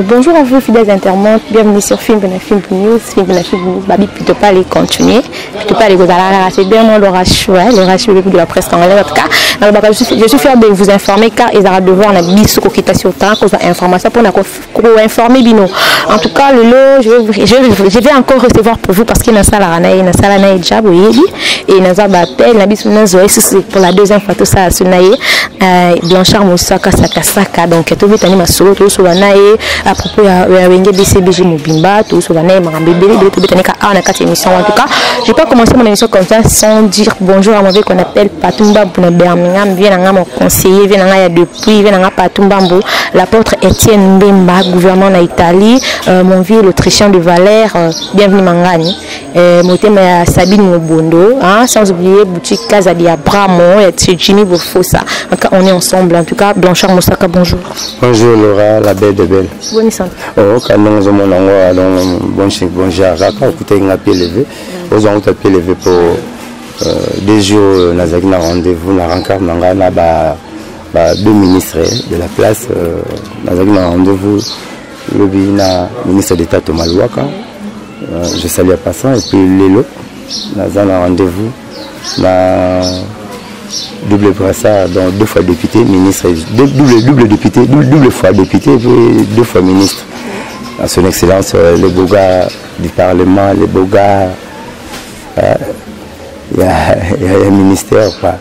Bonjour à vous fidèles internautes, bienvenue sur Film News, Babi plutôt pas les continuer, plutôt pas les godala, c'est bien le ratio de la presse congolaise. En tout cas, je suis fier de vous informer car ils auront devoir na biso ko kita sur temps cause information pour informer bino. En tout cas, le lot je vais encore recevoir pour vous parce qu'il y a na sala na job et na za batel na biso na zoé pour la deuxième fois tout ça sunaye Blanchard Moussaka Saka donc tout vite anima solo tout sur nae à propos ya wenge BCBG Mobimba tout sur nae mambébélé tout vite anika na quatre émissions. En tout cas, je vais pas commencer mon émission comme ça sans dire bonjour à mon qu'on appelle Patumba pour Birmingham, vient mon conseiller, vient ya depuis, vient Patumbambo, l'apôtre Étienne Mbemba, gouverneur en Italie, mon vieux l'Autrichien de Valère, bienvenue Mangani, mon thème Sabine Mobondo, hein, sans oublier boutique Casa di Abramo et Jimmy Bofosa. En tout cas, on est ensemble. En tout cas, Blanchard Moussaka, bonjour. Bonjour Laura, la belle de belle. Bonne santé. Oh, quand nous sommes bonjour, écoutez, on a pu lever, aux on a pu lever pour des jours, nous avons un rendez-vous, nous avons deux ministres de la place, nous avons un rendez-vous, le ministre d'État Thomas Louaka, je salue à passant, et puis Lélo, nous avons un rendez-vous, double brassard, donc deux fois député, ministre, double député, double fois député, et puis deux fois ministre. À son excellence, les beaux gars du Parlement, les beaux gars, il y a un ministère, quoi.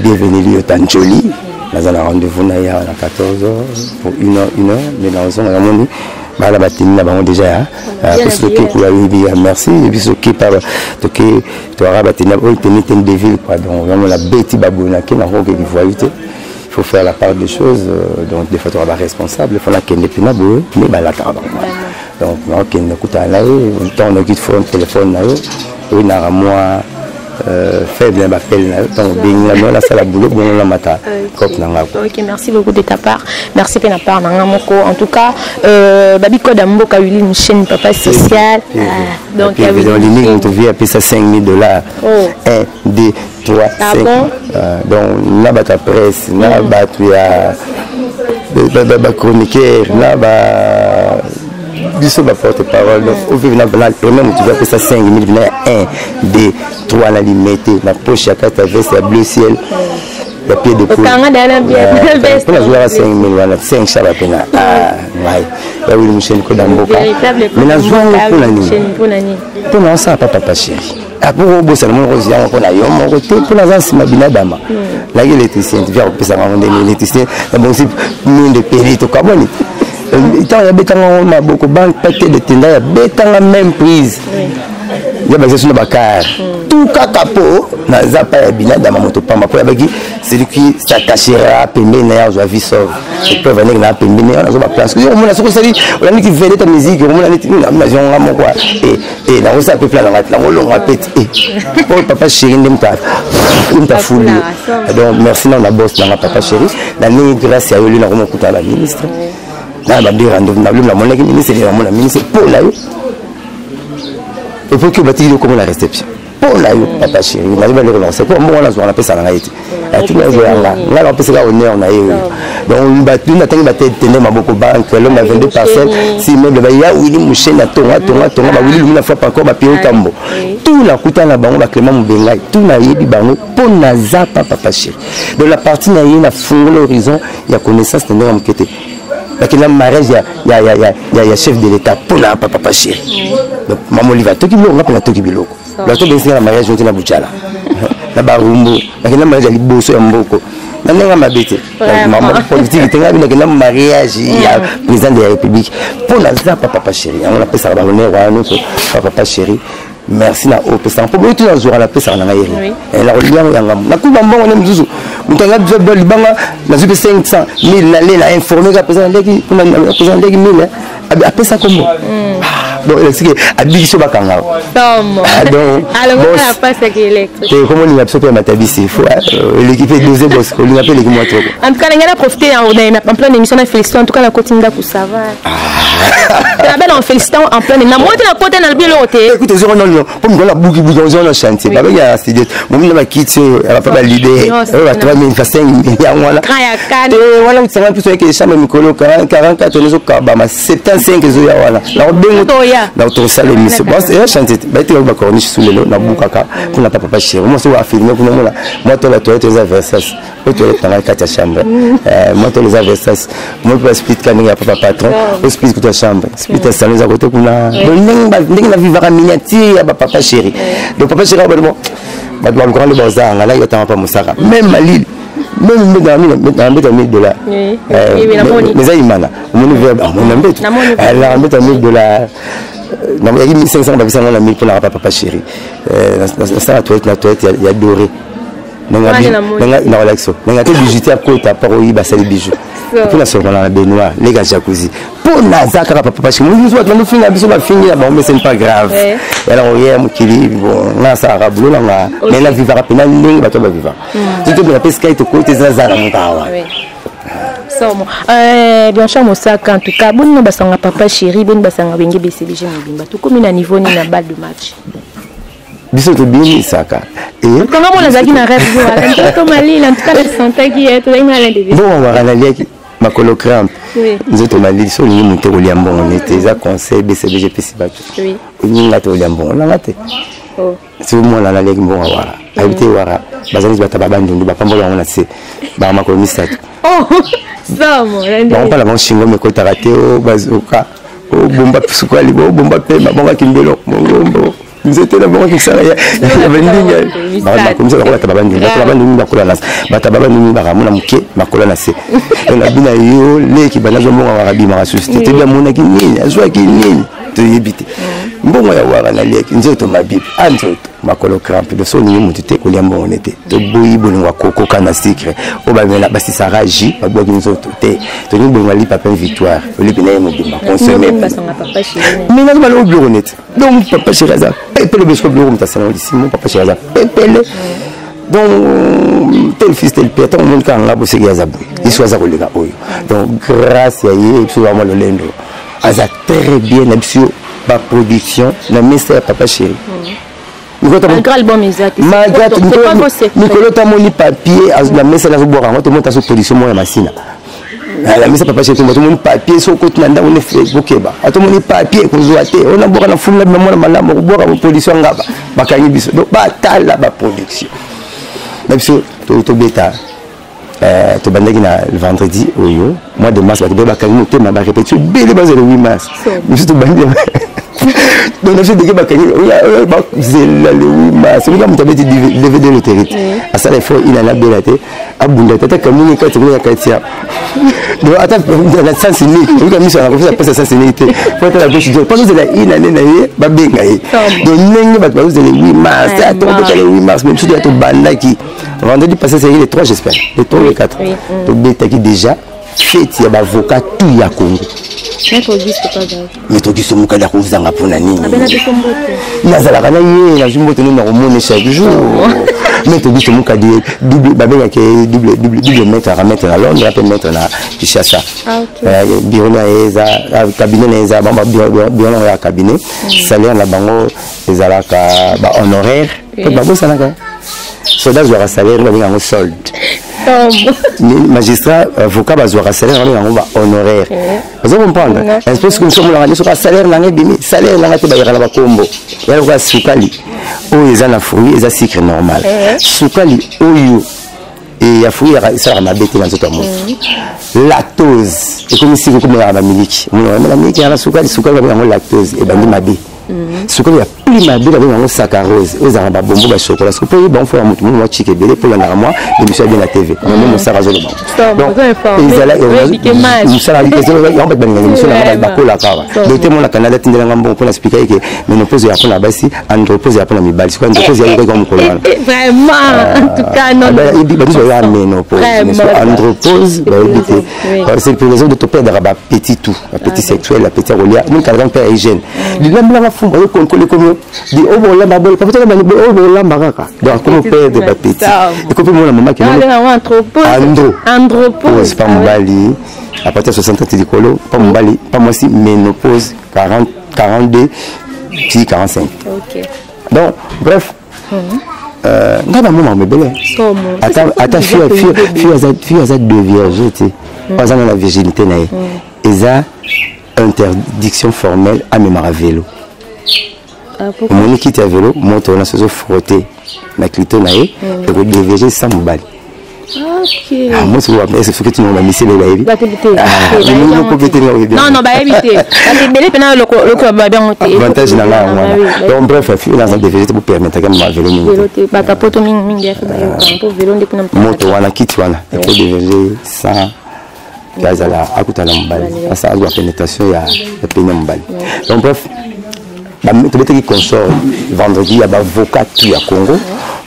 Bienvenue au Tancholi. Nous avons un rendez-vous à 14h pour 1h, mais nous avons la bâtiment là déjà merci et puis ce qui par toqué tu auras bâtiment où tenir des villes quoi donc vraiment la bête babona qui n'a pas qui voit il faut faire la part des choses donc des fois tu auras responsable il faut la qu'il n'est plus nabou mais bah la tard donc on qui ne coûte à là on tourne qui font téléphone là oui n'a moi faible m'appelle la salle à boulot bon la matin. Ok, merci beaucoup de ta part. Merci de ta part Nangamoko. En tout cas, Babi Kodambo a eu une chaîne papa social. Donc il y a eu une ligne on te vient payer ça $5,000. 1, 2, 3, 5. Donc là bas ta presse, là bas tu as chroniqueur, là bas biso ba porte-parole donc au vivre dans même tu vas payer ça 5,000 1, 2, 3 la limite la poche à ta veste bleu ciel la pied de poule pour la jouer à 5,000 voilà 5 chaba pena ah ouais là oui Michel Kodamboka mais la jouer pour l'année pour non ça papa chéri après on bosse le monde rosien on a eu mon côté pour la zone mabina dama là l'électricien tu viens pour ça on est l'électricien bon si mine de périto carbone il y a beaucoup de banques de tenda, il y a même prise. Il y a des gens qui tout capot, il y a pas de dans ma moto. Celui qui s'attachera à payer, il y a un vie sauve. Il peut venir à payer, il y a un place. On a dit qu'il veut de musique, on a dit qu'il y a un quoi. Et là, on s'est appelé là, on a répété. Pour papa chéri, il t'a foulé. Donc, merci, on a bossé dans papa chéri. L'année, grâce à eux, on a remonté à la ministre. Là, on a dit rendez-vous, la monnaie ministre, la ministre pour là. Et pour que bâtir comme la réception. pour la papa chéri na ba le relancer pour moi on a pesa na été tout le monde là on pesa honneur na yo donc ba tout na tangi ba tenir maboko banque l'homme a 22 parcelles si meuble ba ya Willy Mouché na tonga ba Willy Lumina fois encore ba Pierre Kambo tout la kuta na bango ba Clément Mbengai tout na yebi bango pour na za papa chéri donc la partie na yé na fondre l'horizon il y a connaissance de nous mkete parce que là mariage il y a chef de l'état pour la papa chéri donc maman Oliva to ki biloko ngapa na to ki biloko la to bensi na mariage on na buchala na barumbu parce que là mariage ali boso ya mboko na nenga mabete maman politique tenga bina que na mariage ya président de la république pour la za papa chéri on appelle ça l'honneur wa papa chéri merci na au pesa pour tout la jour la pesa na ngayeri la religion yanga na kuba mbongo ne mzuzu mutanga bdo libanga na zupe 500 000 na le na informer ka pesa ndeki kuna pesa ndeki 1000 apesa kombo bon c'est que abiso bakanga donc alors on a pas ça qui électrique et comment il a absolument matabisi faut l'équipe dosé boss on l'appelle l'équipe moi trop en tout cas on a profité en pleine émission de félicitations en tout cas la continue d'Akou ça va la belle en félicitant en pleine na monter la côté dans le bureau écoute zéro non pour me la bouki on a chantier bah il y a studio mon na quitte elle va pas valider elle va 3000 5 voilà voilà ça va plus que ça même colo 44 les autres bah 75 zo ya voilà la bengo na to ça le mission bon c'est chantier bah tu va corniche sous le na bukaka pour na papa chéri moi c'est affirmer pour moi toi la toilette les aversas toi toilette dans la quatre chambre moi toi les aversas moi pour expliquer quand il y a papa patron explique toute chambre explique ça les à côté kuna donc na vivre en miniature ya papa chéri donc papa chéri bon bah doit grand le bazar là il attend pas Moussara même Malil même dans $1000 mais ça il m'a mon verbe mon embête elle a mis $1000 non il y a 1500 bah ça on a mis pour la papa chéri ça la toilette il y a doré na relaxo na te bijouter à côté à paroi ba ça les bijoux pour la soirée la baignoire les gars jacuzzi pour la zaka papa chéri nous soit nous finir biso ba finir bon mais c'est pas grave alors hier mon kili bon na ça rablo na mais la vivre à peine lingue ba to ba vivre tu te bien pesca et te côté za za mutawa bien sûr Moussaka en tout cas bon basanga papa chéri bon basanga benge BCBG mobimba tout comme na niveau ni na balle de match biso to bien saka et comment on les a dit na rêve to Mali en tout cas la santé qui est tout ina l'indécis bon on va la ma colocrampe nous to Mali so ni monter au liambo on était za conseil BCBG PC ba oui ni ngata au liambo on ngate oh c'est moi la leki bon wara habité wara bazani ba tababa ndundu ba pambola on a c'est ba ma commissaire oh ça mon on parle avant chingo me ko tarate o bazuka o bomba psukwali bo bomba pema bonga kimbelo mongo nous étions là-bas qui s'arrêtait il y avait une ligne comme ça on a tababandi na kola na batababa ni baramona muke makola na se on a bina yo leki banazo monga warabi ma société te bien mona ki nini azwa ki nini te yebite mbongo ya wara na leki nzoto mabibi anzoto makolo crampe de soni mutu te kolia mbongo nete to boyi bolingo koko kana secret o ba mela basi saraji ba boki nzoto te to ni bongo li papa victoire o li bina mobimba consommer mais na ba lo bureau net donc papa chéri za pepe le besco bureau mta salon ici mon papa chéri za pepe le donc tel fils tel père ton monde kan la bosse ya zabu iso za kolega oyo donc grâce à yé so vraiment le lendo aza très bien absio ba production na ministère papa chéri un grand album exact Nicolas tamoni papier la messe la boire on te monte sur production moi masina la messe papa chéri tout mon papier so ko tunda on fait bokeba atomoni papier ko zoate on a boire na fumla na mona malamo boire ko production ngaba bakanyi biso donc ba tala ba production absio to beta to bandaki na le vendredi oyo mois de mars ba kanyi te ma ba répétition bele ba le 8 mars biso to bandi donc on a fait des gars c'est le 8 mars c'est comme tu avais dit DVD l'autorité à ça il faut il a la belate abunda tata kamuni ka tuna katia donc attends la sens unique on a mis sur la professeur pas sens unique faut être la gauche parce que c'est la ina na ye ba benga ye donc nengi ba le 8 mars attends le 8 mars même si tu as tout bandaki vendredi passé c'est les 3 j'espère les 3 les 4 donc betaki déjà fête ya ba avocat tout ya Congo Maître Auguste Moukala Kouzanga pour Nani. Nazala Kanaye, la Jumbo tenue dans le monde chaque jour. Maître Auguste Moukala double mètre à mettre à Londres, après mettre à Kinshasa. Bureau na Eza, cabinet na Eza, bureau na cabinet. Salaire na bango, ezalaka honoraire. soldat azwaka salaire babenga yango solde, magistrat avocat bazwaka salaire babenga yango honoraire. Vous comprendre? Je pense que nous sommes là sur salaire nanga bimi, salaire nanga te bayaka na bakombo. Ya loka sukali oyo eza na fruit eza sucre normal. Sukali oyo et ya fruit ça ma bête dans tout monde. Lactose et comme si vous comme la miliki. La miliki la sukali babenga lactose et bandi mabe. Sukali ya plus mabe babenga yango saccharose aux araba bombo ba chocolat. Parce que pour bon faire mutu moi chike belé pour na moi et monsieur bien la TV. Même ça razo le bon. Donc ils allaient nous ça la question on va benga monsieur na ba ko la kara. Donc mon la Canada tindela ngambo pour expliquer que ménopause ya pour basi andropause ya pour la mibali. Quoi andropause ya ko comme kolana. Vraiment en tout cas non. Il dit ba ya ménopause. Andropause ba éviter. Parce que pour les hommes de te perdre ba petit tout, la petit sexuel, la petit rolia, même quand on perd hygiène. L'homme là fou ba ko comme dit oh voilà ma belle peut-être ma oh voilà maraka. Donc comment perdre ba petit. Et comme moi la maman qui andropause pas mbali à partir de 60 ans de colo pas mbali pas moi si ménopause 40 42 puis 45. OK. Donc bref ngaba maman me belle. Attends fille à deux virginité. Pas dans la virginité naïe. Eza interdiction formelle à mémoire à vélo. Mon équipe à vélo, mon tour on se frotter la clito naïe et vous déverger sans mbali. OK. Moi c'est que tu m'as mis les live. Non, bah éviter. Avantage dans la donc bref, il dans un déverger pour permettre à ma vélo. Bah capoto mingi pour vélo ndeko na moto wana kiti wana et pour déverger sans gazala akutana mbali. Ça a la pénétration ya péné mbali. Donc bref, tu veux qui consort vendredi à avocat qui à Congo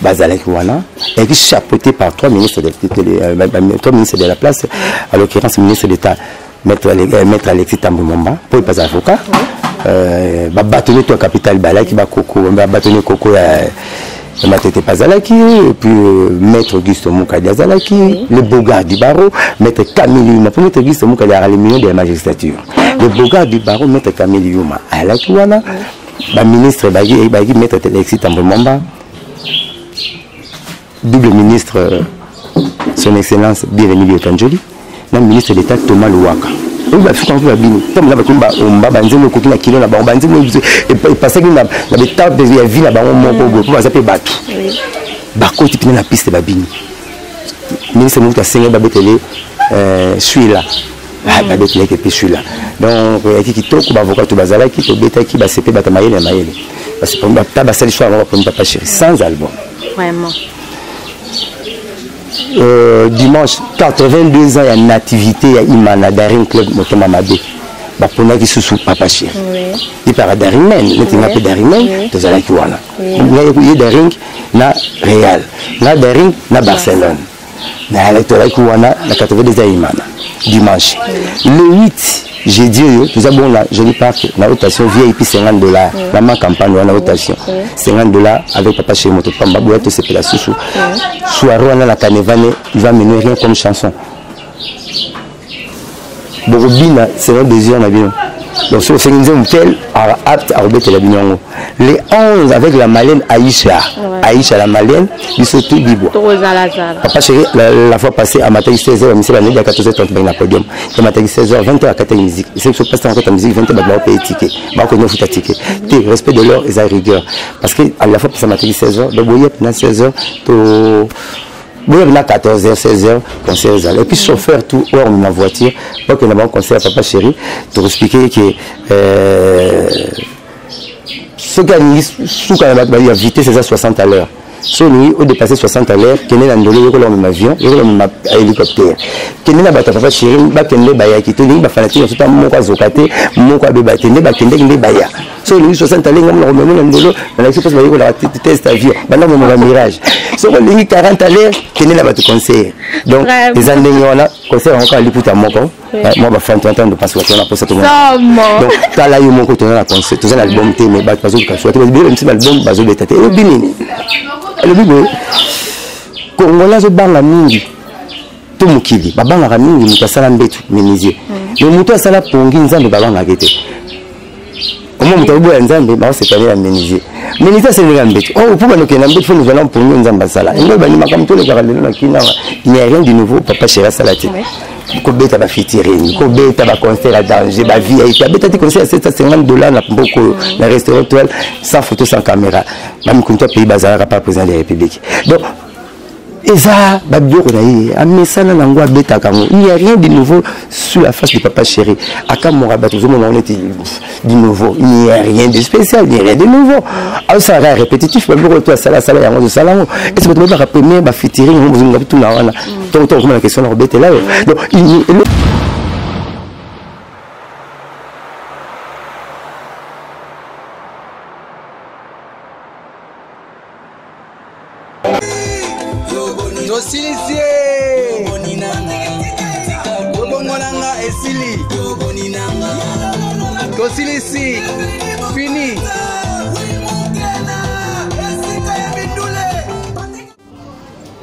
bazalaki wana et qui chapeauté par trois ministres de la place, à l'occurrence ministre d'État maître Alexis Tambumomba pour pas avocat bâtonner toi capitale balaki ba koko bâtonner koko Matete Pazalaki, et puis maître Auguste Moukadi Azalaki, le Bogard du barreau, maître Camille Yuma, pour maître Auguste Moukadi a les millions de la magistrature. Le Bogard du barreau, maître Camille Yuma, à la Kouana, le ministre Bagui, maître Alexis Tambomamba, double ministre, son excellence Bienvenue Kanjoli, le ministre d'État Thomas Louaka. Il va faire comme comme la batumba on va banzer le coquille à kilo là bas on banzer et passer que la étape de vie là bas on monte pour passer batu bako tu la piste babini ministre nous a signé babetele suis là babetele que suis là donc il qui toko ba avocat to bazala qui to beta qui ba cp bata mayele parce que pour ta ba sel choix pour papa chéri sans album vraiment. Dimanche 82 ans il y a une nativité il y a Imana Daring Club Motoma Mabé bah pour nous qui sous papa chéri il part Daring men maintenant il a Daring men tu as qui voilà il y a Daring na Real na Daring na Barcelone na l'électorat qui voilà la 82 ans Imana dimanche le 8 j'ai dit tout ça bon là je n'ai pas la rotation VIP $50 la ma campagne la rotation $50 avec papa chez moto pamba boya tout c'est la sous soirée on a la Canevane il va mener rien comme chanson Borobina c'est un désir na bien donc sur 5e hôtel apte à remettre la bignon les 11 avec la Malène Aïcha la Malène du sauté du bois papa chéri la fois passée à matin 16h à 14h30 dans le podium à matin 16h 20h à 4h musique c'est que passe encore ta musique 20h va payer ticket va connaître futa ticket respect de l'heure et sa rigueur parce que à la fois passé à matin 16h le boyer pendant 16h to bon, il y a 14h, 16h, concert. Et puis, chauffeur, tout, hors de ma voiture, pour que nous avons un concert, papa chéri, pour expliquer que ce gars, il a vité, c'est ça 60 à l'heure. Si on a dépassé 60 à l'heure, qu'il y a un avion, il y a un hélicoptère. Qu'il y a un papa chéri, il y a un bayaki, il y a un fanatique, il y a un zokate, il y a un bébati, il y a un baya. Si on a 60 à l'heure, on a un dolo, on a expliqué que la test avion, maintenant on a un mirage. Si on a 40 à l'heure, qu'il y a un conseil. Donc, les années, on a conseil encore à l'écoute à mon corps. Moi, je suis en train de passer à la poste. Donc, tu as là, il y a mon côté, tu as un album, tu as un album, tu as un album, tu as un album, tu as un album. Le bibo Congolais zo banga mingi to mukili babanga mingi mutasala mbetu menizie le muto asala pongi nzambe babanga kete au moins mutu boya nzambe ba se tane la menuisier menuisier c'est le gambet oh pour nous que na mbet faut nous allons pour nous nzamba sala ngo ba ni makam to le ka lelo na kina il n'y a rien de nouveau papa chéra salati ko beta ba fitiring ko beta ba concert à danger ba VIP beta ti concert à $750 na mboko na restaurant toile sans photo sans caméra même quand tu pays bazar pas président de la République donc et ça, il n'y a rien de nouveau sur la face du papa chéri. À quand mon rabat, on était du nouveau. Il n'y a rien de spécial, il n'y a rien de nouveau. Alors ça va répétitif, mais pour toi, ça là, il y a un salon. Et c'est pour la première, ma fitiring, on a tout là. Donc, la question de Robert est là. Donc, fini.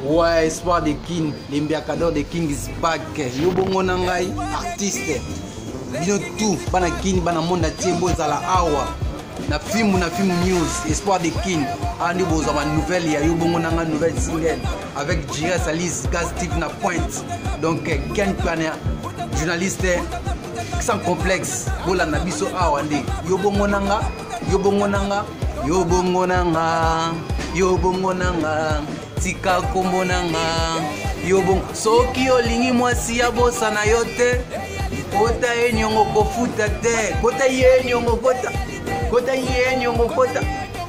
Ouais, espoir de King, l'imbiacador de King is back. Yo bongo nangai artiste. Bino tout, bana King, bana monde tiembo zala awa. Na film news, espoir de King. Andi boza ma nouvelle ya yo bongo nanga nouvelle single avec J.S. Alice Gastic na pointe. Donc Ken Pana journaliste sans complexe. Bola na biso awa ndi. Yo bongo nanga, yo bongo nanga, yo bongo nanga, yo bongo nanga. Tika kombo nanga yo bon soki olingi mwasi ya bosa na yo te kota enyongo kofuta te kota yenyongo kota yenyongo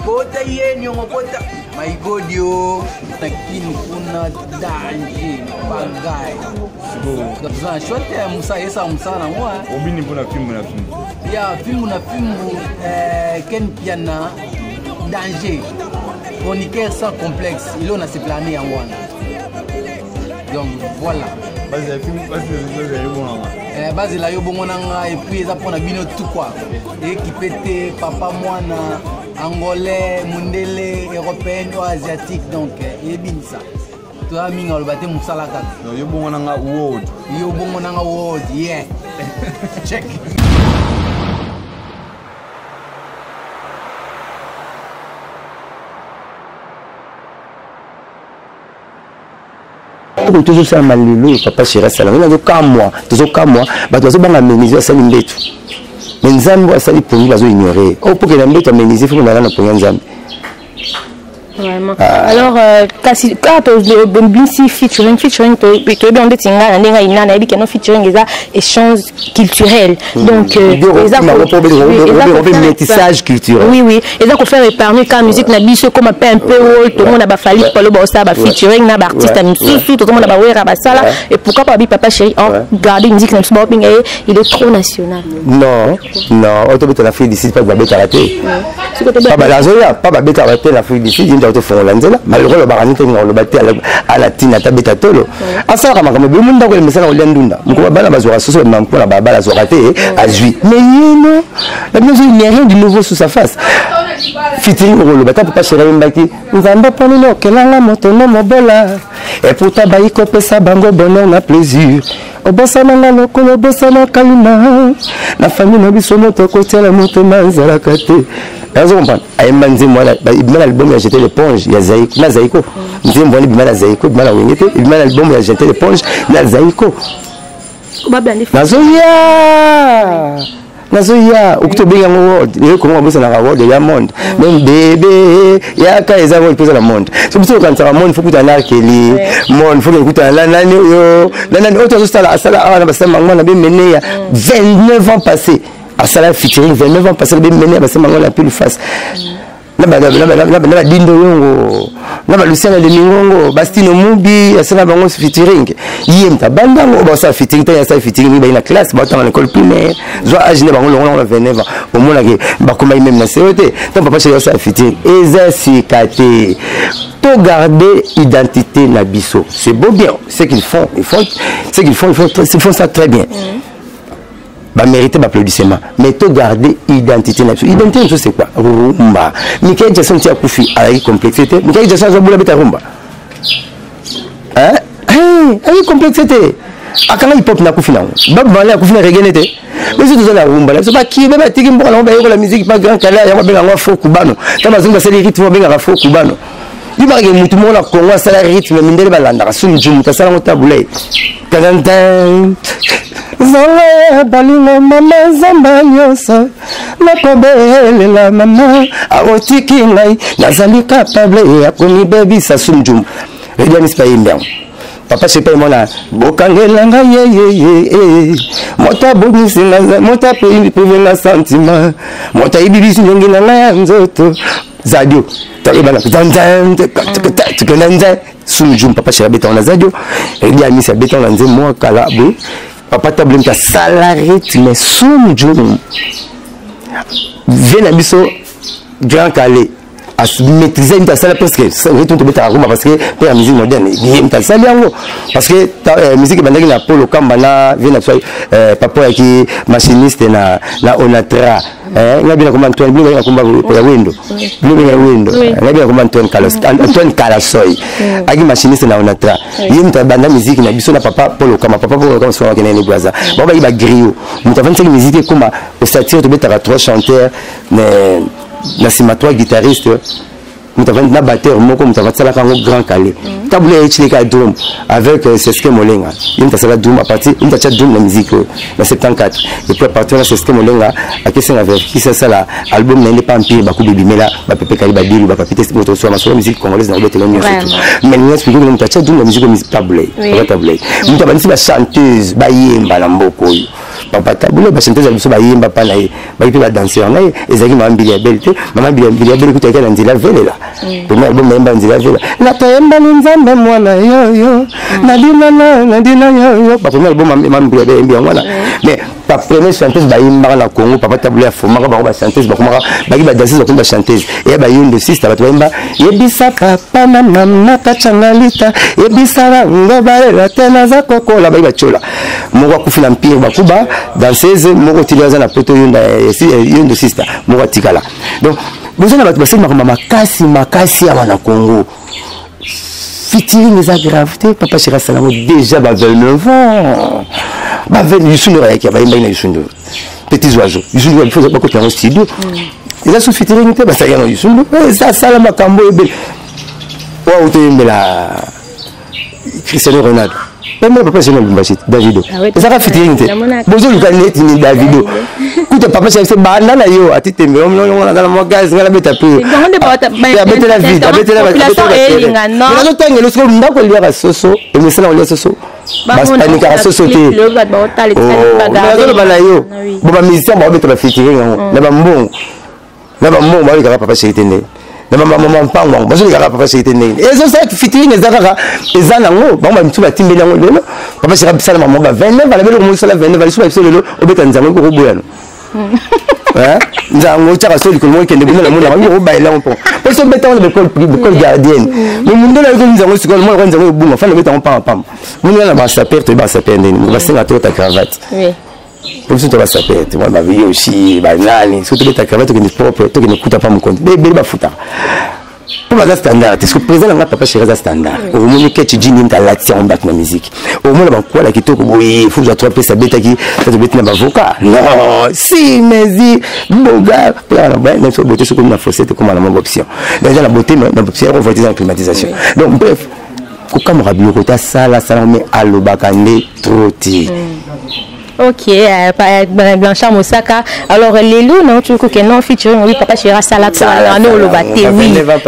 kota yenyongo kota my god yo nakini kuna danger bagay kabza shote musa yesa musa na moi obini bona film ya film ken piana danger chroniqueur sans complexe, il en a ses planés en one. Donc voilà. Base la yo bongonanga et puis ça prend bino tout quoi. Équipé papa moana angolais, mundele, européen ou asiatique donc et bien ça. Toi minga le baté musala kat. Yo bongonanga world. Yo bongonanga world, yeah. Check. toujours ça malulu papa chéra salon on a toujours qu'à moi bah tu as pas améniser ça l'imbetu mais nzambo ça li pour nous bazo ignorer oh pour que l'imbetu améniser faut qu'on a na pour nzambo vraiment alors kasi quand tu featuring to bien de tinga ndenga ina na bikeno featuring eza échange culturel donc métissage culturel oui et ça qu'on fait épargner quand musique na biso comme un peu tout le monde a ba fali palo ba ça ba featuring na ba artiste misusu tout le monde a ba wera ba sala et pourquoi pas papa chéri garder musique na biso il est trop national non on te la fille d'ici pas ba beta raté pas ba lazoya pas ba beta raté la fille d'ici te font l'anzela malgré le baranite ngolo baté à la tina tabeta tolo asaka makamo be munda ko mesala olendunda mko bana bazora soso mampo na baba la zorate à jui mais non la musique il n'y a rien de nouveau sous sa face fitting ko le bata papa chéri mbaki nzamba poni no kelanga moto no mobola et pourtant ba iko pesa bango bonheur na plaisir obosana na lokolo obosana kalima na famille no biso moto ko tela moto manzala kate raison comprendre ayemba nzembo wana ibima na album ya jeter l'éponge ya Zaiko na Zaiko nzembo wana ibima na Zaiko ibima na wengete ibima na album ya jeter l'éponge na Zaiko nazoya okutobenga world le comment bossa na world ya monde même bébé ya ka eza world pesa na monde so biso quand ça monde faut que tu keli monde faut que tu la nani yo nani autre sala asala na basama ngwana be mené 29 ans passés à ça la featuring 29 ans passé be mené ba sama ngwana pile face na dindo yongo na ba Luciana de Mingongo Bastino Mubi asala bango featuring yemta bandango ba sa featuring ta sa featuring ba ina classe ba ta na école primaire zo âge ne bango longo na 29 ans au moins que ba koma même na COT ton papa chez sa featuring eza sikate to garder identité na biso c'est beau bien ce qu'ils font ils font ça très bien bah mériter d'applaudissement mais to garder identité nationale identité c'est quoi rumba Michael Jackson tia kufi avec complexité Michael Jackson a boula beta rumba avec complexité akanga hip hop na kufi na baba bala kufi na reggae nete mais si tu as la rumba là, c'est pas qui même tiki mboka na la musique pas grand calais ya benga ngwa faux kubano tama zunga sali rythme benga faux kubano Iba ke mutu mona Congo sala rythme mindele balanda sum jum ta sala ngotabule tanantan Zola balingo mama zamba nyoso nakobele la mama arotiki ngai nazali capable ya konibebisa sum jum redia mispa imbiang papa c'est pas mona bokangelanga ye mota bogisinga mota privenga sentiment mota ibibisi nyongi na nga nzoto zadio tabana zanzan tukenanza sumjum papa chéri beta on zadio redia misa beta on nze moi kala bo papa table ta salarié mais sumjum vient biso grand calé à maîtriser une salle parce que ça retourne te mettre à Roma parce que pour la musique moderne il y a ça bien parce que la musique bandaki na Polo Kambana vient soit papa qui machiniste na Onatra nga bien comme Antoine bien comme ya window nga bien comme Antoine Kalasoy aki machiniste na Onatra yimta banda musique na biso na papa Polo Kambana soit na Bwaza baba iba griot mutavana cette musique comme au satire te mettre à trois chanteurs mais na simatoire guitariste mutavana na batteur moko mutavana sala kango grand calé tabule chileka drum avec Seske Molenga yimta sala drum à partir yimta cha drum na musique na 74 et puis à partir de Seske Molenga akesanga avec qui ça la album na pas empire ba ku bibimela ba pepe kali ba bilu ba papite moto so ma so musique congolaise na obetelo ni surtout mais ni explique que mutavana cha drum na musique tabule tabule mutavana si ba chanteuse ba yemba na mboko yo papa tabule ba chanteuse biso ba yemba pa na ba ipi ba danseur na ezaki ma mbili ya belte mama mbili ya belte kutaka na nzila vele la premier album na mba nzila vele na toyemba nzambe mwana yo nadina yo ba premier album mama mbili ya belte mwana mais pa première chanteuse ba yemba na Congo papa tabule foma ba chanteuse ba komaka ba ki ba danseuse ba chanteuse et ba yondo sister ba toyemba yebisa papa na mama kachangalita yebisa ngoba la tena za kokola ba chola moko kufina mpire ba kuba danseuse moko tiliaza na poto yondo sister moko tikala donc vous avez passé makasi à la Congo featuring les gravité papa chéri Salamo déjà ba 29 ans ba 20 sunu ya ki ba imba ina sunu petits oiseaux sunu il faut pas que tu en studio il a sous featuring te ba ça yana sunu ça Salama Kambo ebe wa utembe la Cristiano Ronaldo même papa c'est Davido ça va featuring te bozo lukaneti ni Davido kuta papa chéri c'est banana yo atitembe on na mo gaz ngala beta peu ya beta la vie beta la non non tangi lo so ndako liya soso et mais ça on liya soso bas panika soso te oh bana yo boba musicien ba beta la featuring na ba mbongo ba ka papa chéri tende na maman pango bazo ka papa chéri tende et ça featuring ezaka ezana ngo ba mtu batimbeli ngo lelo papa chéri sala maman ba 29 ba lelo mo sala 29 ba so lelo obeta nzango ko boyano nzango tshaka soli ko mo kende bina mona ngo ba ela mpo parce que beta on be col gardienne mais mundo la ko nzango sikolo mo ko nzango bunga fa le beta on pam mundo na ba saper to ba saper ndeni ba senga to ta cravate oui pour ça tu vas saper tu vois ma vie aussi ba nani surtout ta cravate que ni propre to que ni kuta pa mo compte be ba futa pour la standard est-ce que présent là papa chéri za standard au moins que tu dis ni ta latia en bac na musique au moins ba quoi la kitoko oui faut que tu attrapes sa bête qui ça te bête na avocat non si mais si boga là ben même sur beauté c'est comme la fossette comme la même option déjà la beauté mais option on va dire la climatisation donc bref comme rabio kota sala mais alobakande troti. Ok, Blanchard Moussaka. Alors, les loups, non, tu vois que non, featuring, oui, papa chéri, salade, non, le baté,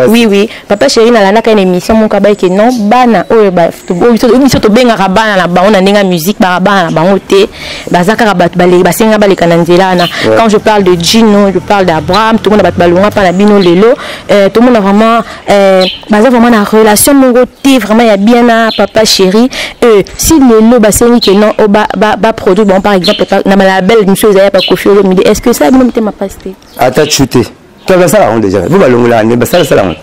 oui, papa chéri, n'a la une émission, mon cabay, que non, bana, oh, bah, tu bien à bana, la baon, on a musique, barabana, la baoté, bazaka, rabat, balé, basenga, balé, cananzela, quand je parle de Gino, je parle d'Abraham, tout le monde a balonga, pas la bino, lelo, tout le monde a vraiment, bazaka, vraiment, la relation, mon côté, vraiment, il y a bien à papa chéri, si les loups, basengi, que non, oh, bah, produit, par exemple, dans la belle monsieur Zaya Kofi Olomide, est-ce que ça me m'a pasté? Attends, chuté. Tu as ça là déjà. Vous ballon là, ne ça là.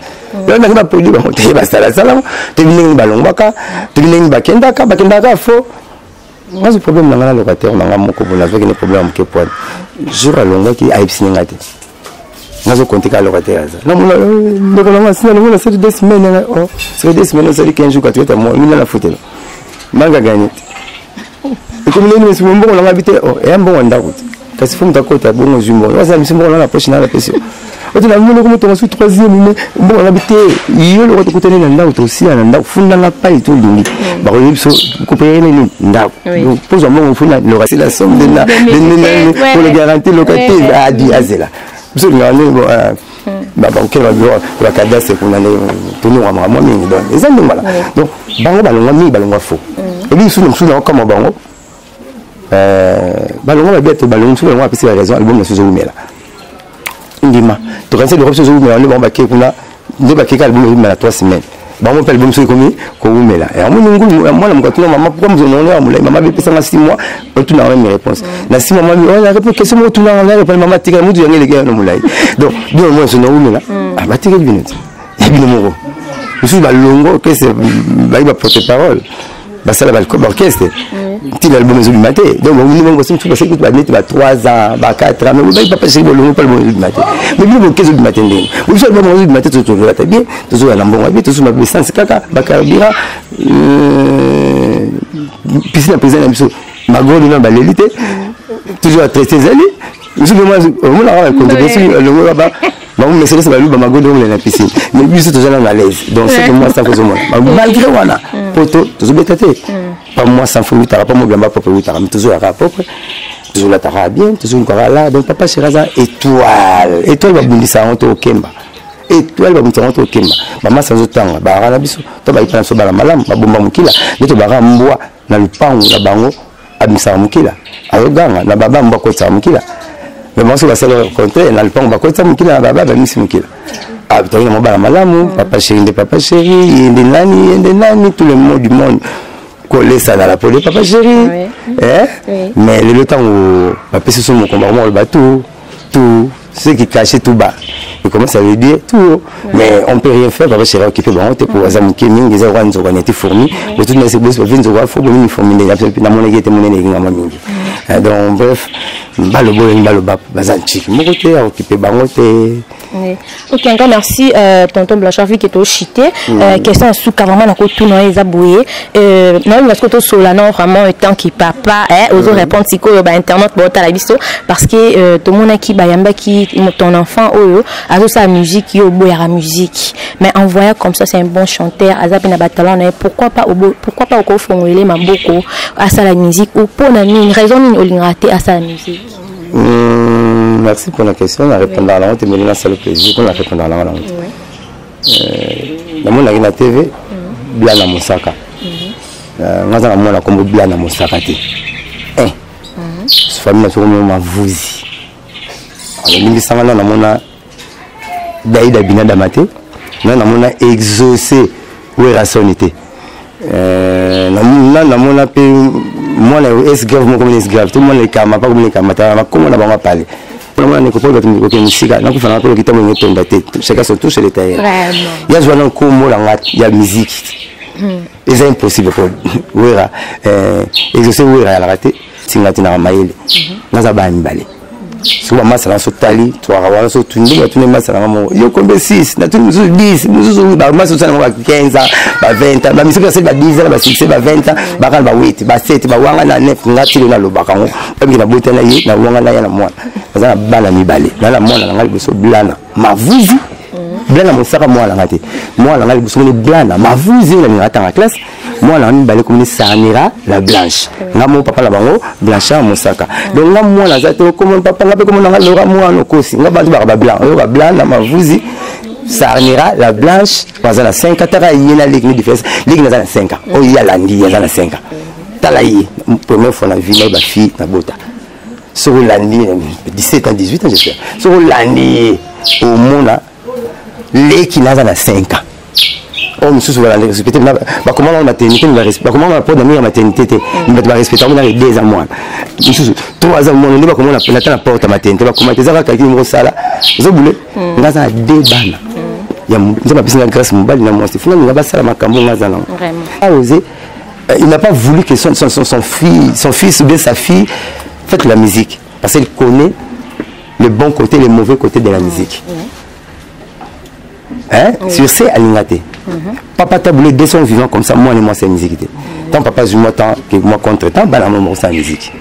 Là même pas produit, tu vas ça là. Tu viens ni ballon baka, tu viens ni bakenda faux. Moi le problème dans la locataire, on a mon couple avec des problèmes que point. Jour à longa qui a ipsi ngate. Moi je compte qu'à locataire ça. Non donc on a signé on a c'est 2 semaines. Oh, c'est 2 semaines, c'est 15 jours que tu es moi, il a foutu. Manga gagné. Et comme nous sommes bons, on a habité, oh, et un bon on kasi faut mtakota bongo zumbo wasa misimbo na poche na la pression oto na mona comme to su troisième mais bon on habité yo le ko tene na ndako aussi na ndako funda na pa to lingi ba ko biso ko pe ni ndako donc pour ça mon funda le reste la somme de la pour le garantie locative a dit azela biso ngane bon ba banque la cadastre qu'on allait tenir vraiment mingi donc les amis voilà donc bango balonga mi balonga faux et biso nous sommes comme bango balonga ba bientôt balonga sur la piste la raison album na suzo mela ndima to kanse le suzo mela le ba ke kuna de ba ke album mela 3 semaines ba mo album sur komi ko mela et moi ngulu moi la mkatuna maman pourquoi nous on a maman be pesa 6 mois tu n'as même réponse na 6 mois maman on a réponse question moi tu n'as rien réponse maman tika mudu yange les gars no mulai donc bien moi ce no mela ah ba tika binoti et bien mo je suis balongo que c'est ba porte-parole bah ça la l'orchestre petit album du matin donc on nous aussi tout parce que tu vas mettre 3 ans 4 ans mais vous pas passer le pas le du matin mais bien que du matin vous savez le du matin tout va bien toujours à l'ambon bien toujours ma essence kaka bakarbira piscine président biso magolo na balélité toujours à traiter zali je moi on la controverse le là-bas bah on laisse ça ba magolo dans la piscine mais biso toujours à l'aise donc c'est que moi ça cause moi malgré voilà poto toujours bétaté pas moi sans fou t'as pas moi bien propre oui t'as toujours à propre toujours là t'as bien toujours encore là donc papa Shiraza étoile va bundisa on kemba étoile va bundisa on kemba maman sans autant ba rala biso to ba ipana so ba malam ba bomba mukila neto ba mbwa na lupango la bango abisa mukila ayoganga na baba mbwa ko tsa mukila mais moi c'est la seule rencontre na lupango ba ko tsa mukila na baba ba misi mukila ah putain na ba malamu papa chéri yende nani tout le monde du monde coller ça dans la peau de papa chéri mais le temps où papa c'est son combat le bateau tout ce qui cachait tout bas et comment ça veut dire tout mais on peut rien faire papa chéri occupé bon t'es pour azamuki mingi za wanzo on était fourni mais tout n'est pas vinzo wa faut bonne fourni na mon été mon négé ngama mingi donc bref balo boy balo bap bazanchi mon côté occupé bangote. Ok, encore merci tonton Blanchard qui est au chité question sous carrément na ko tout non ezaboué non parce que to solana vraiment tant qui papa aux répondre siko ba internet ba ta la biso parce que tout monde qui ba yamba qui ton enfant oyo azo sa musique yo boya la musique mais en voyant comme ça c'est un bon chanteur azapi na batalon pourquoi pas au fongolé maboko à ça la musique ou pour une raison ni olingraté à ça la musique. Merci pour la question. On répond à la honte, mais c'est le plaisir qu'on a répondu à la honte. Dans mon TV, bien à Mosaka. Nous avons la combo bien à Mosaka. Ce famille a ma vouzi. Alors, nous sommes là, nous avons Daïda Bina Damate. Nous avons exaucé où est la sonité. Nous avons moi les grave moi comme les grave tout le monde les kama pas comme les kama comment on va parler on ne peut pas que musique na kufana ko kita mo ngetonda te chacun son touche les tailleurs il y a joana ko mo la il y a musique c'est impossible pour wera et je sais wera la raté singati na maile naza ba mbale souvent masala so tali to awala so tundi ba tuni masala mo yo kombe 6 na tuni 10 muzuzu ba masala ba 15 ba 20 ba misika se ba 10 ba 6 ba 20 ba kan ba 8 ba 7 ba wanga na 9 ngati na loba kango ba ngi na botana yi na wanga na ya na mwana bazana bana mibale na mwana na ngali biso blana mavuzi blana mosaka mwana ngati mwana ngali biso ni blana mavuzi na ngata na classe mwana mibale comme Sanira la blanche ngamo papa la bango blanchard mosaka donc ngamo na zato comme papa ngape comme na lora mwana kosi ngaba ba blanc ba blanc na mavuzi Sanira la blanche bazana 5 atara yena ligue ni différence ligue na 5 ans o ya landi ya na 5 ans talayi première fois na vie na ba fille na bota sur landi 17 ans 18 ans j'espère sur landi au mona leki na 5 ans. Oh, monsieur, voilà, respecter. Bah, comment on maternité, comment on apporte la maternité, on va respecter, on a 2 ans moins. Monsieur, 3 ans moins, on va comment on attend la porte à maternité, comment on va calculer une grosse salle. Vous voulez, on a 2 bannes. Il y a une piscine grâce à mon bal, il y a un monstre. Finalement, on va ça à ma cambo, il n'a pas voulu que son fils ou bien sa fille fasse la musique. Parce qu'il connaît le bon côté, le mauvais côté de la musique. Hein? Sur ces alignatés. Papa t'a voulu 200 vivants comme ça, moi et moi c'est musique. Tant papa joue moi tant que moi contre tant, bah la maman c'est la musique.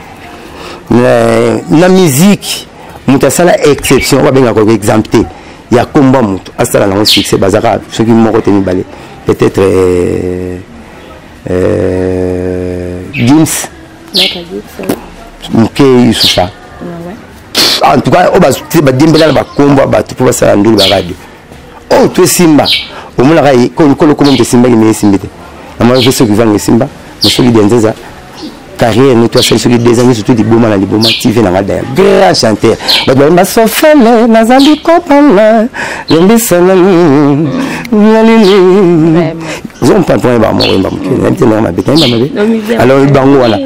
la musique muta sala exception on va bien encore exempté il y a combat muto asala na succès bazaka ceux qui moko teni balé peut-être Gims Mke Yusufa en tout cas on va ba dimbela ba combat ba tout pour ça ndulu ba radio oh tu Simba au moins là ko comment te Simba ni Simba na moi je sais que vanga Simba je suis d'Enzeza carrière nous toi c'est celui des années surtout des boma na liboma TV na ngada grand chanteur ba ba sofele na zali kopala lombisana nalili zon pas point ba mo ba mke maintenant ma bête alors bango wala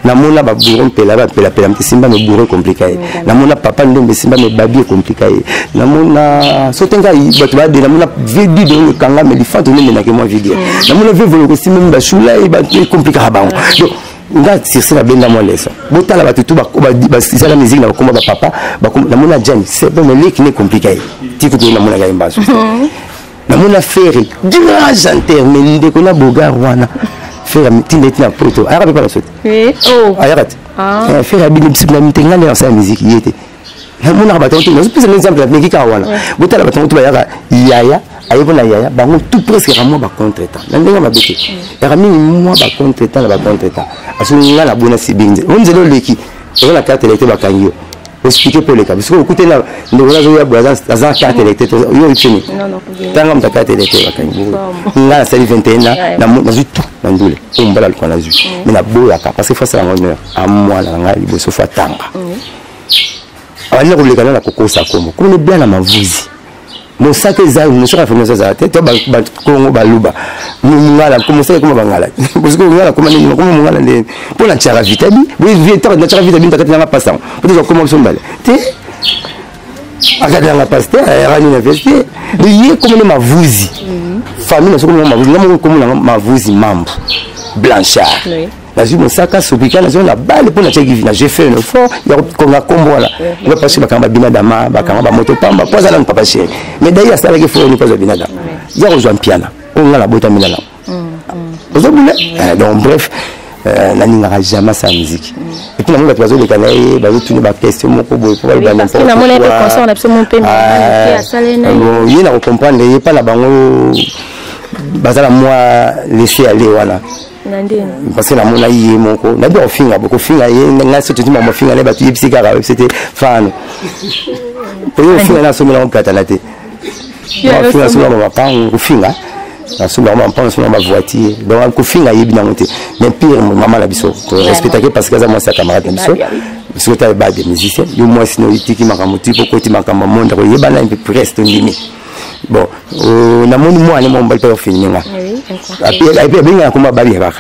namona ba bourron pela ba pela Simba me bourron compliqué namona papa ndombe Simba me babi compliqué namona sotenga bato ba de namona vidi de kanga me lifato ne na ke moi vidi namona vivre ko Simba ba shula e ba compliqué ba donc nga tirse na benda moi leso botala ba tutu ba ça la musique na komba ba papa ba namona jani c'est bon mais l'équipe compliqué tiko to namona ga imbaso namona faire grand chanteur mais ndeko na boga wana faire tineti na poto ayaka pas la sote oh ayaka faire abili psy na mitenga na sa musique yete namona ba tonto na plus un exemple mais ki ka wana botala ba tonto ba yaka yaya ayebona yaya bango tout presque ramwa ba contretemps na ndenga mabete yaka mingi mwa ba contretemps na ba contretemps asunga na bona sibinze onzelo leki on la carte électorale bakangio expliquer pour les cas parce que écoutez là ndeko zo ya brazza za carte électorale yo itini tanga mta carte électorale bakangio nga sali 21 na zu tout na ndule on mbala kwa na zu mais na boya ka parce que face à honneur à moi na nga liboso fa tanga awali ko lekana na kokosa kombo ko ne bien na mavuzi mon sac est nous sera fait ça tête ba kongo baluba ngala comme ça comme bangala parce que ngala comme ni comme ngala ne pour la tchara vitabi oui vite na tchara vitabi takati na passant pour dire comment son balé te akada na pasteur era ni investir de comme ma vuzi famille na so comme ma vuzi na comme ma vuzi mambo blanchard j'ai mon sac à sobriquet la balle pour la tchèque j'ai fait un effort il y a comme la combo là on va passer bakamba binadama bakamba moto pamba poza na papa chéri mais d'ailleurs ça avec faut ne pas binadama il y a rejoint piano on a la boîte à milana donc bref na ninga jamais sa musique et puis na mona tozo de kanaye ba tout ba question moko boy pour ba n'importe quoi na mona pe concert na absolument pe à salena il na comprendre il pas la bango bazala moi laisser aller voilà parce que la mona yé moko na bien finga beaucoup finga yé na c'est tout ma finga les batu yipsi kara c'était fan pour yo finga na somela on plata laté ya finga somela ma pa on finga na somela ma pa on somela ma voiture donc ko finga yé bien monté mais pire maman la biso respecter parce que ça moi ça camarade la biso parce que tu as des musiciens yo moi sinon itiki makamuti poko ti makamba monde ko yeba na un peu presque ndimi bon na moni moi ne mon bal pas finir et puis bien na kuma bali ba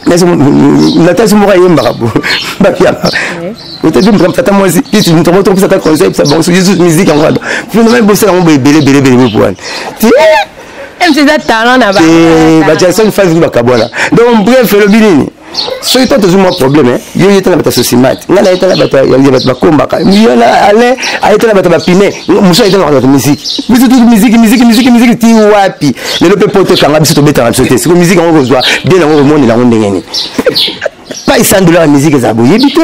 na tasi mo kaye mbarabu ba pia o te dim tata moi si tu me trouves trop ça ta concept ça bon juste musique en rado finalement bosser on belé pour tu c'est ça talent na ba ba Jackson phase ba kabona donc bref le binini so ito to zuma problème yo yeta na bata sosimati ngala yeta na bata ya bata bakomba ka yo na ale ayeta na bata bapine muso yeta na bata musique biso tout musique ti wapi le lope poto kanga biso to beta na sote c'est musique on kozwa bien na monde na ndengeni pas $100 la musique za boye bité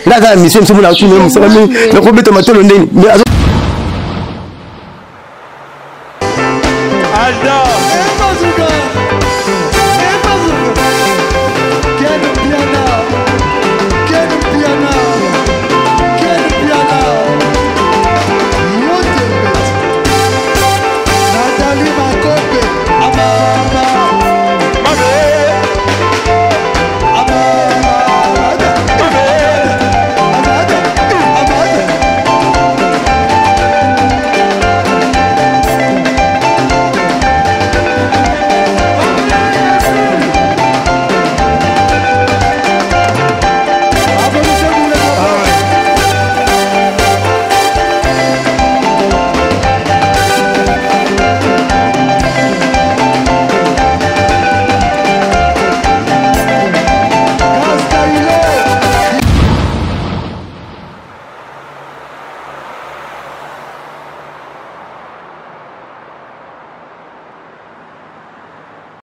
là ga mission so na tout même ça mais ko beta matolo ndeni Alda